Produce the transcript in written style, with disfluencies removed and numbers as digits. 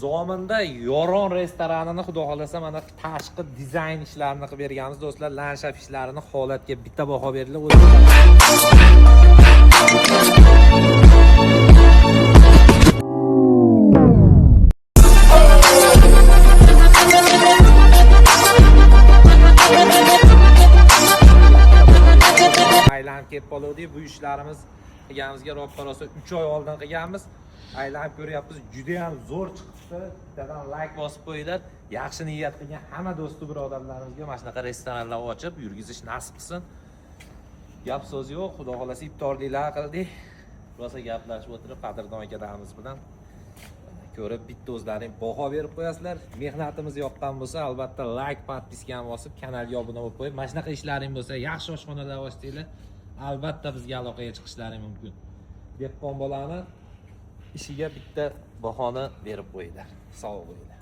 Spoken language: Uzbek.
Zominda Yoron restoranini xudo xolasa mana tashqi dizayn ishlarini qilib berganmiz do'stlar. Landshaft ishlarini holatga bitta baho berilib aylanib kelib qoldik. Bu ishlarimiz qilganimizga ro'pararosa 3 oy oldin qilganmiz. Aylanib ko'ryapmiz, juda ham zo'r chiqibdi. Bittadan like bosib qo'yinglar. Yaxshi niyat qilgan hamma do'sti birodarlarimizga mana shunaqa restoranlar ochib yurgizish nasib qilsin. Gap so'z yo'q, xudo xolasa iftorliklar qildik. Rosa gaplashib o'tirib qadrdon akalarimiz bilan ko'rib bitta o'zlaring baho berib qo'yasizlar. Mehnatimiz yoqqan bo'lsa, albatta like, podpiskani bosib, kanalga obuna bo'lib qo'yib, mana shunaqa ishlaring bo'lsa, yaxshi oshxonalar ochsanglar, albatta bizga aloqaga chiqishlaring mumkin. Dehqon bolani ishiga bitta bahoni berib qo'yinglar. Sog' bo'linglar.